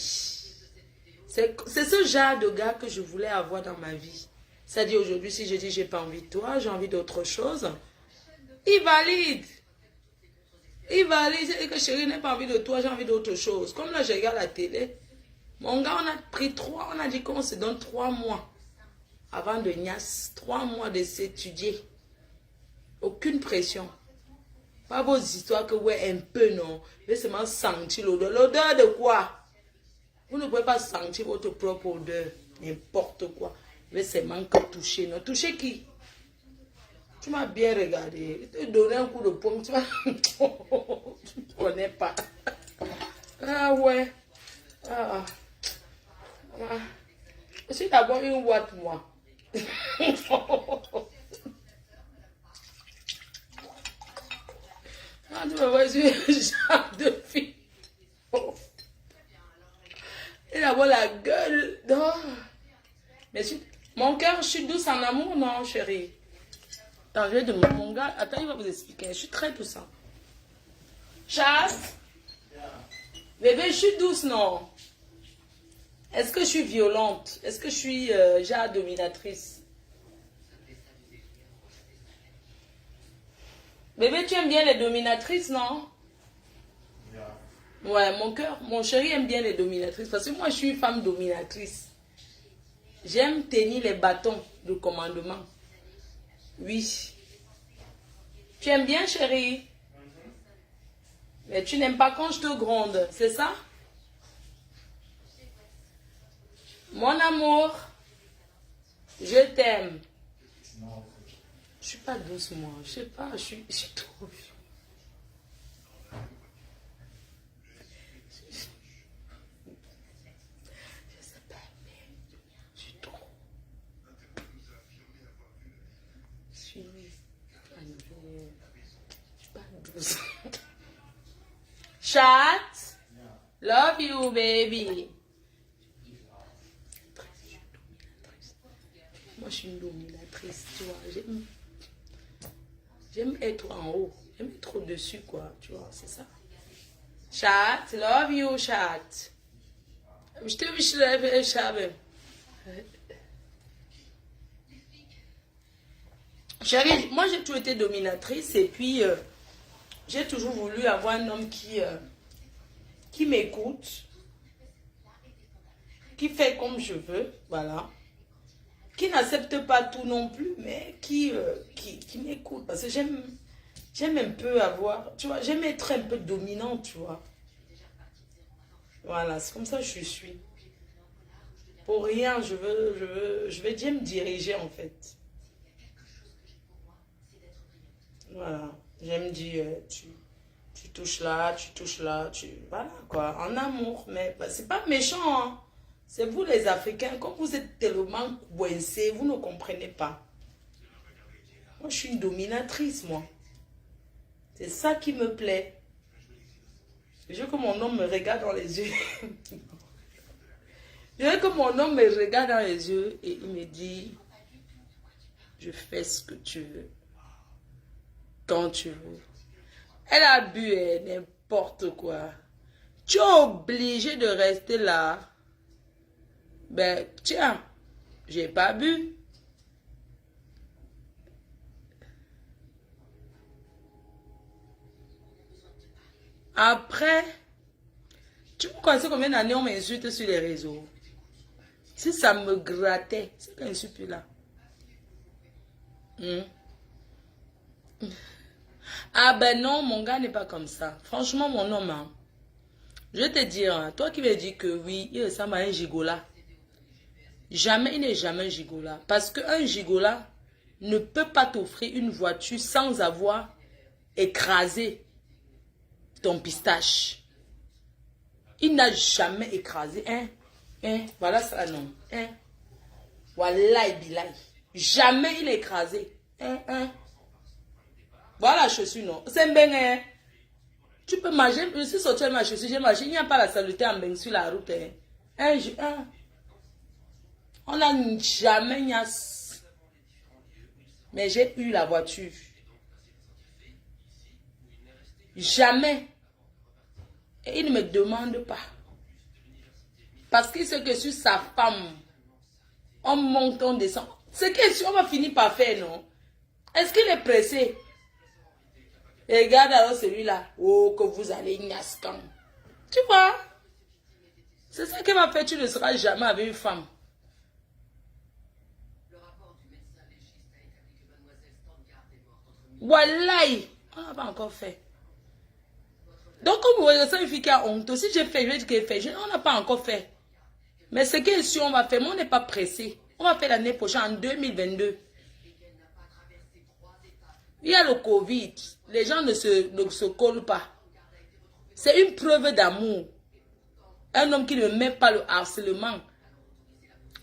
Speaker 2: C'est ce genre de gars que je voulais avoir dans ma vie. C'est-à-dire aujourd'hui, si je dis j'ai pas envie de toi, j'ai envie d'autre chose, il valide. Il valide. C'est que chérie n'a pas envie de toi, j'ai envie d'autre chose. Comme là, je regarde la télé. Mon gars, on a pris 3, on a dit qu'on se donne 3 mois avant de niasse. 3 mois de s'étudier. Aucune pression. Pas vos histoires que ouais, un peu, non. Laissez-moi sentir l'odeur. L'odeur de quoi? Vous ne pouvez pas sentir votre propre odeur. N'importe quoi. Laissez-moi que toucher. Non, toucher qui? Tu m'as bien regardé. Je te donné un coup de poing. Tu ne connais pas. Ah ouais. Ah. Je suis d'abord une ouate, moi. Ah, tu me vois, je suis un genre de fille. Et d'abord la gueule. Non. Mais mon cœur, je suis douce en amour, non, chérie? Attends, je vais demander mon gars. Attends, il va vous expliquer. Je suis très douce. Chasse. Bébé, je suis douce, non? Est-ce que je suis violente? Est-ce que je suis genre dominatrice? Bébé, tu aimes bien les dominatrices, non? Ouais, mon cœur, mon chéri aime bien les dominatrices. Parce que moi, je suis une femme dominatrice. J'aime tenir les bâtons de commandement. Oui. Tu aimes bien, chérie? Mais tu n'aimes pas quand je te gronde, c'est ça? Mon amour, je t'aime. Je suis pas douce, moi. Je sais pas, je suis trop vieux. Je sais pas, mais je suis trop. Je suis pas douce. Chat, love you, baby. Moi, je suis une dominatrice, tu vois. J'aime être en haut. J'aime être au-dessus, quoi. Tu vois, c'est ça. Chat, love you, chat. Je te lève, chat. Chérie, moi, j'ai toujours été dominatrice et puis j'ai toujours voulu avoir un homme qui m'écoute, qui fait comme je veux, voilà. Qui n'accepte pas tout non plus, mais qui m'écoute. Parce que j'aime un peu avoir, tu vois, j'aime être un peu dominante, tu vois. Voilà, c'est comme ça que je suis. Pour rien, je vais dire me diriger, en fait. Voilà, j'aime dire, tu touches là, voilà, quoi, en amour. Mais bah, c'est pas méchant, hein. C'est vous les Africains, comme vous êtes tellement coincés, vous ne comprenez pas. Moi, je suis une dominatrice, moi. C'est ça qui me plaît. Je veux que mon homme me regarde dans les yeux. Je veux que mon homme me regarde dans les yeux et il me dit, je fais ce que tu veux, quand tu veux. Elle a bu n'importe quoi. Tu es obligé de rester là. Ben, tiens, j'ai pas bu. Après, tu peux connaître combien d'années on m'insulte sur les réseaux? Si ça me grattait, c'est qu'un suis plus là. Ah ben non, mon gars n'est pas comme ça. Franchement, mon homme, hein, je vais te dire, hein, toi qui me dis que oui, il ressemble à un gigola. Jamais, il n'est jamais un gigola. Parce qu'un gigola ne peut pas t'offrir une voiture sans avoir écrasé ton pistache. Il n'a jamais écrasé. Voilà ça, non. Wallahi billahi. Jamais il a écrasé. Voilà la chaussure, non. C'est un beng, Tu peux manger. Je suis sorti de ma chaussure, j'ai marché. Il n'y a pas la saluté en beng sur la route. On n'a jamais niasse. Mais j'ai eu la voiture. Jamais. Et il ne me demande pas. Parce qu'il sait que sur sa femme, on monte, on descend. Ce qui est sûr, on va finir par faire, non? Est-ce qu'il est pressé? Et regarde alors celui-là. Oh, que vous allez niascan. Tu vois? C'est ça qui m'a fait, tu ne seras jamais avec une femme. Wallahi, on n'a pas encore fait. Donc, comme vous voyez, ça, une fille qui a honte. Si j'ai fait, je vais dire qu'elle fait. On n'a pas encore fait. Mais ce qui est sûr, on va faire. Mais on n'est pas pressé. On va faire l'année prochaine, en 2022. Il y a le Covid. Les gens ne se collent pas. C'est une preuve d'amour. Un homme qui ne met pas le harcèlement.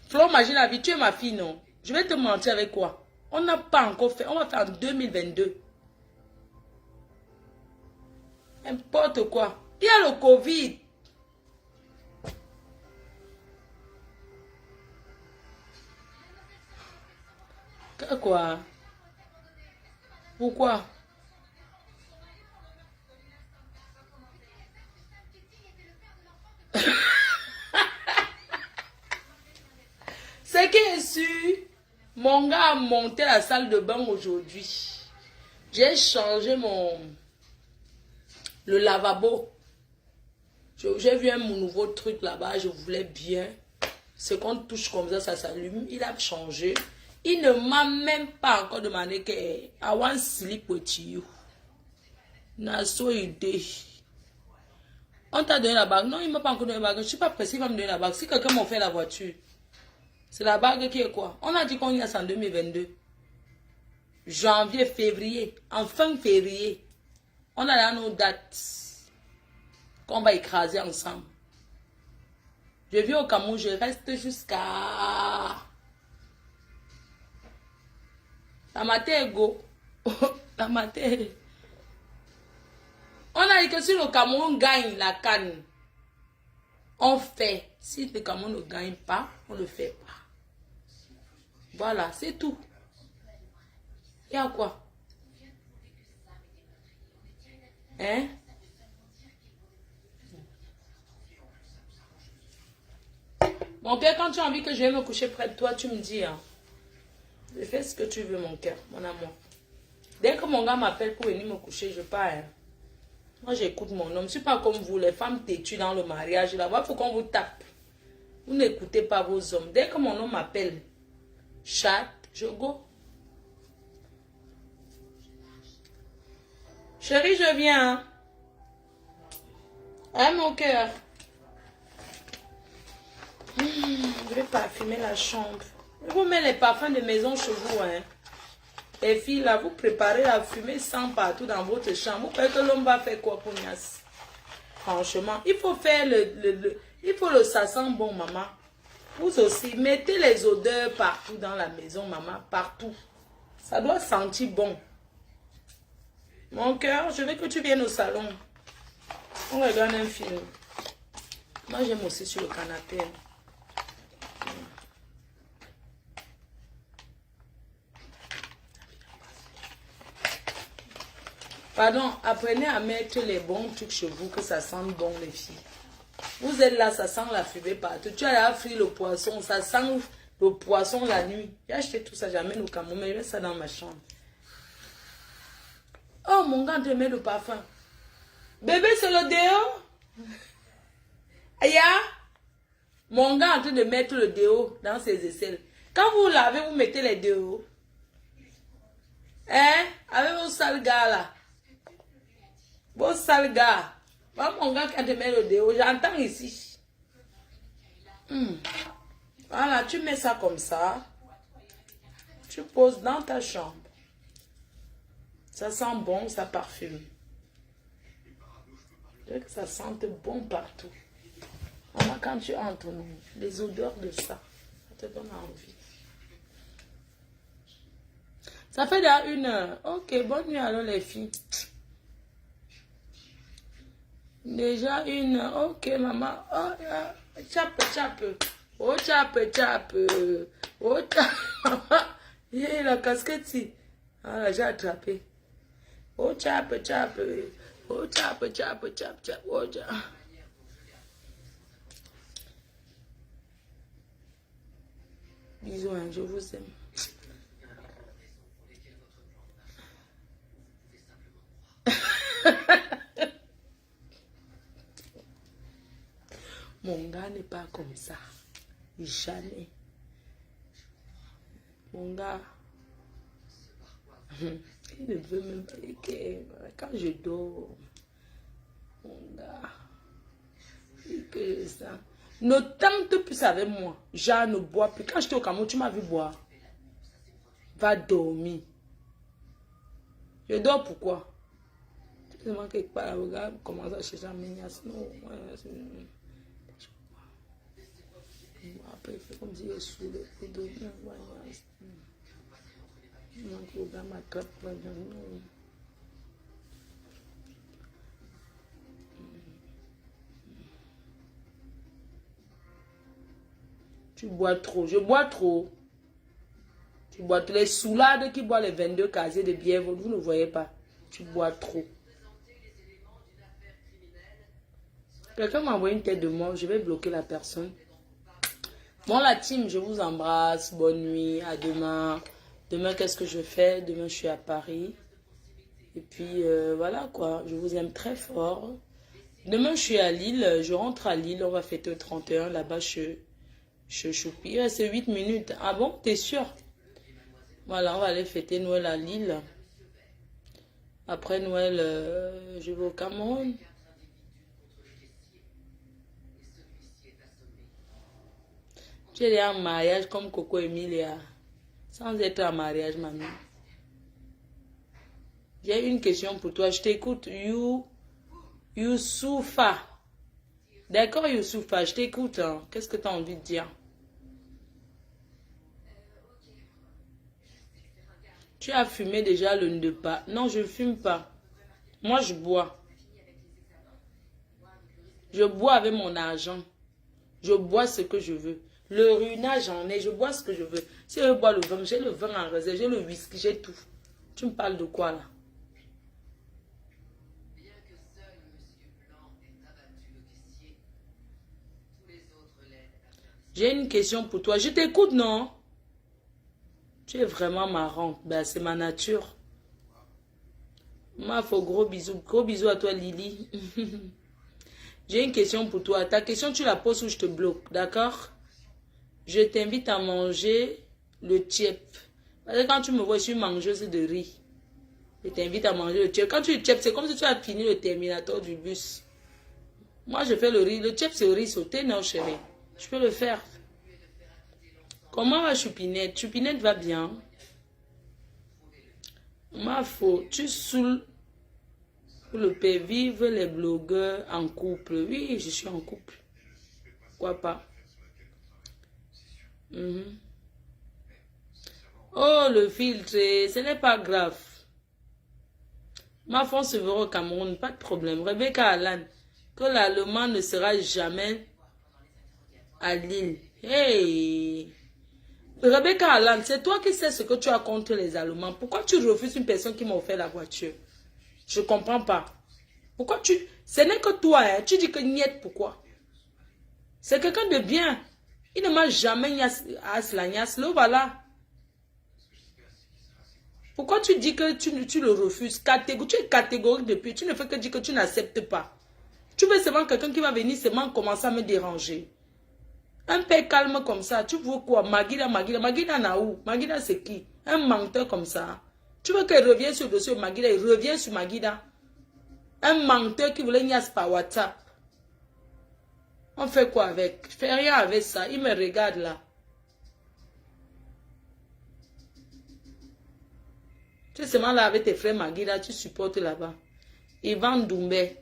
Speaker 2: Flo, imagine la vie. Tu es ma fille, non? Je vais te mentir avec quoi? On n'a pas encore fait. On va faire en 2022. N'importe quoi. Il y a le Covid. Quoi? Pourquoi? Ce qui est sûr, mon gars a monté la salle de bain aujourd'hui. J'ai changé le lavabo. J'ai vu un nouveau truc là-bas, je voulais bien. Ce qu'on touche comme ça s'allume. Il a changé. Il ne m'a même pas encore demandé que I want sleep with you. N'a so idée. On t'a donné la bague. Non, il ne m'a pas encore donné la bague. Je ne suis pas pressée, il va me donner la bague. Si quelqu'un m'a fait la voiture, c'est la bague qui est quoi? On a dit qu'on y a en 2022. Janvier, février. En fin février. On a là nos dates qu'on va écraser ensemble. Je vis au Cameroun, je reste jusqu'à... La matin est go. La matin. On a dit que si le Cameroun gagne la canne, on fait. Si le Cameroun ne gagne pas, on ne le fait pas. Voilà, c'est tout. Il y a quoi? Hein? Mon père, quand tu as envie que je vienne me coucher près de toi, tu me dis, hein. Je fais ce que tu veux, mon cœur, mon amour. Dès que mon gars m'appelle pour venir me coucher, je pars. Hein. Moi, j'écoute mon homme. Je ne suis pas comme vous, les femmes têtues dans le mariage. Là-bas, il faut qu'on vous tape. Vous n'écoutez pas vos hommes. Dès que mon homme m'appelle, chat, je go. Chérie, je viens. Hein, hein mon cœur? Je vais parfumer la chambre. Je vous mets les parfums de maison chez vous. Hein. Les filles, là, vous préparez la fumée sans partout dans votre chambre. Vous croyez que l'homme va faire quoi pour Nias? Franchement, il faut faire il faut le ça sent bon, maman. Vous aussi, mettez les odeurs partout dans la maison, maman. Partout. Ça doit sentir bon. Mon cœur, je veux que tu viennes au salon. On regarde un film. Moi, j'aime aussi sur le canapé. Pardon, apprenez à mettre les bons trucs chez vous, que ça sente bon, les filles. Vous êtes là, ça sent la fumée partout. Tu as là frit le poisson, ça sent le poisson la nuit. J'ai acheté tout ça, j'amène au Cameroun, mais je mets ça dans ma chambre. Oh, mon gars, te met le parfum. Bébé, c'est le déo. Aya, mon gars est en train de mettre le déo dans ses aisselles. Quand vous lavez, vous mettez les déos. Hein? Avec vos sales gars là. Beau sale gars. Pas mon gars qui a te met le déo. J'entends ici. Voilà, tu mets ça comme ça. Tu poses dans ta chambre. Ça sent bon, ça parfume. Que ça sente bon partout. Maman, quand tu entres, les odeurs de ça, ça te donne envie. Ça fait déjà 1 heure. Ok, bonne nuit alors les filles. Déjà 1 heure. Ok, maman. Oh, chape, chape. Oh, chape, chape. Oh, chape. Yeah, la casquette, si. Ah, j'ai attrapé. Oh, chape, chape. Oh, chape, chape, chape, chape. Oh, chape. Bisous, hein, je vous aime. Mon gars n'est pas comme ça. Jamais. Mon gars, il ne veut même pas. Quand je dors, mon gars, que ça. Ne tente plus avec moi. Jean ne boit plus. Quand j'étais au Cameroun, tu m'as vu boire. Va dormir. Je dors pourquoi? Tu demandes quelque part, regarde, comment ça chez Jean Mignas. Non, après, il fait comme si il est saoulé. Tu bois trop. Je bois trop. Tu bois les soulades qui boivent les 22 casiers de bière. Vous ne voyez pas. Tu bois trop. Quelqu'un m'a envoyé une tête de mort. Je vais bloquer la personne. Bon, la team, je vous embrasse. Bonne nuit. À demain. Demain, qu'est-ce que je fais? Demain, je suis à Paris. Et puis, voilà quoi. Je vous aime très fort. Demain, je suis à Lille. Je rentre à Lille. On va fêter le 31. Là-bas, je choupie. C'est 8 minutes. Ah bon? T'es sûr? Voilà, on va aller fêter Noël à Lille. Après Noël, je vais au Cameroun. Tu es en mariage comme Coco Emilia. Sans être en mariage, mamie. J'ai une question pour toi. Je t'écoute. Youssoufa. D'accord, Youssoufa, je t'écoute. Hein. Qu'est-ce que tu as envie de dire? Tu as fumé déjà le ne pas. Non, je ne fume pas. Moi, je bois. Je bois avec mon argent. Je bois ce que je veux. Le runa, j'en ai. Je bois ce que je veux. Si je bois le vin, j'ai le vin en réserve. J'ai le whisky, j'ai tout. Tu me parles de quoi, là? J'ai une question pour toi. Je t'écoute, non? Tu es vraiment marrante. Ben, c'est ma nature. Ma faut gros bisous. Gros bisous à toi, Lily. J'ai une question pour toi. Ta question, tu la poses ou je te bloque. D'accord? Je t'invite à manger le tchèp. Parce que quand tu me vois, je suis mangeuse de riz. Je t'invite à manger le tchèp. Quand tu le tchèp, c'est comme si tu as fini le terminator du bus. Moi, je fais le riz. Le tchèp, c'est le riz sauté, non, chérie? Je peux le faire. Comment va Choupinette? Choupinette va bien. Ma faute. Tu saoules le paix. Vive les blogueurs en couple. Oui, je suis en couple. Pourquoi pas? Oh, le filtre. Ce n'est pas grave. Ma femme se verra au Cameroun. Pas de problème. Rebecca Alan. Que l'Allemand ne sera jamais à Lille. Hey! Rebecca Alan, c'est toi qui sais ce que tu as contre les Allemands. Pourquoi tu refuses une personne qui m'a offert la voiture? Je ne comprends pas. Pourquoi tu... Ce n'est que toi, hein? Tu dis que niet, pourquoi? C'est quelqu'un de bien. Il ne m'a jamais nias la nias. Le voilà. Pourquoi tu dis que tu le refuses? Tu es catégorique depuis. Tu ne fais que dire que tu n'acceptes pas. Tu veux seulement quelqu'un qui va venir seulement commencer à me déranger. Un père calme comme ça, tu veux quoi? Magida n'a où? Magida c'est qui? Un menteur comme ça. Tu veux qu'elle revienne sur le dossier Magida, il revient sur Magida. Un menteur qui voulait niasse par WhatsApp. On fait quoi avec? Je fais rien avec ça. Il me regarde là. Tu es seulement là avec tes frères Magui, là, tu supportes là-bas. Ivan Doumbé.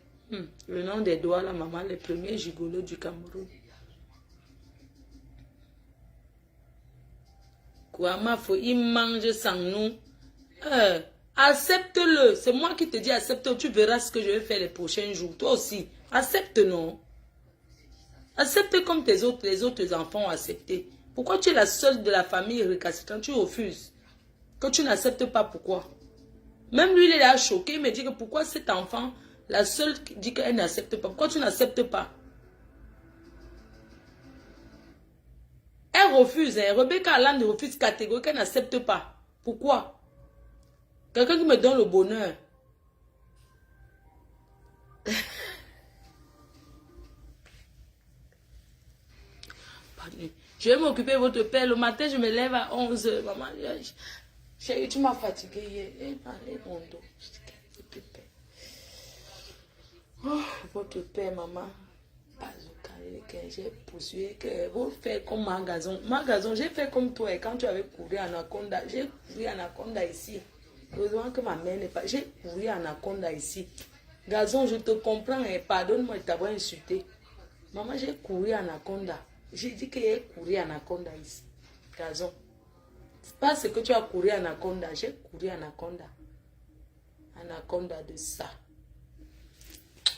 Speaker 2: Le nom des doigts, la maman, le premier gigolo du Cameroun. Kouama, il mange sans nous. Accepte-le. C'est moi qui te dis accepte. Tu verras ce que je vais faire les prochains jours. Toi aussi. Accepte, non? Accepte comme les autres enfants ont accepté. Pourquoi tu es la seule de la famille récalcitrante? Tu refuses. Que tu n'acceptes pas, pourquoi? Même lui, il est là choqué. Il me dit que pourquoi cet enfant, la seule qui dit qu'elle n'accepte pas. Pourquoi tu n'acceptes pas? Elle refuse. Rebecca Allan refuse catégoriquement qu'elle n'accepte pas. Pourquoi? Quelqu'un qui me donne le bonheur. Je vais m'occuper de votre père. Le matin, je me lève à 11 h. Maman, chérie, tu m'as fatigué hier. Mon dos. Votre père. Oh, votre père, maman. J'ai poursuivi que vous faites comme Magazon. Magazon, j'ai fait comme toi. Et quand tu avais couru Anaconda, j'ai couru Anaconda ici. Heureusement que ma mère n'est pas. J'ai couru Anaconda ici. Gazon, je te comprends et pardonne-moi de t'avoir insulté. Maman, j'ai couru Anaconda. J'ai dit que j'ai couru Anaconda ici. Gazon. C'est pas ce que tu as couru Anaconda. J'ai couru Anaconda. Anaconda de ça.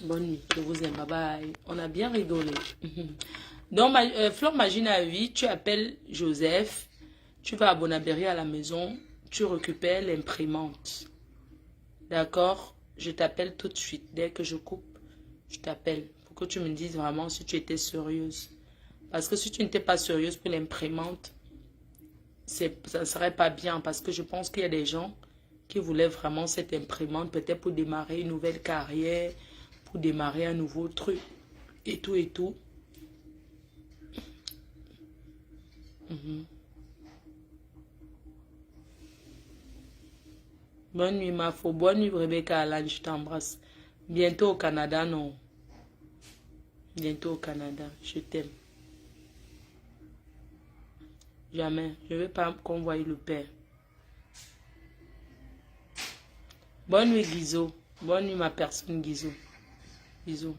Speaker 2: Bonne nuit, je vous aime, bye bye. On a bien rigolé. Donc, Flore Magina a 8, tu appelles Joseph, tu vas à Bonabéry à la maison, tu récupères l'imprimante. D'accord? Je t'appelle tout de suite. Dès que je coupe, je t'appelle pour que tu me dises vraiment si tu étais sérieuse. Parce que si tu n'étais pas sérieuse pour l'imprimante, ça ne serait pas bien. Parce que je pense qu'il y a des gens qui voulaient vraiment cette imprimante, peut-être pour démarrer une nouvelle carrière, pour démarrer un nouveau truc, et tout, et tout. Bonne nuit, ma faux. Bonne nuit, Rebecca Allan, je t'embrasse. Bientôt au Canada, non. Bientôt au Canada, je t'aime. Jamais. Je ne vais pas convoyer le père. Bonne nuit, Guizot. Bonne nuit, ma personne, Guizot. Bisous.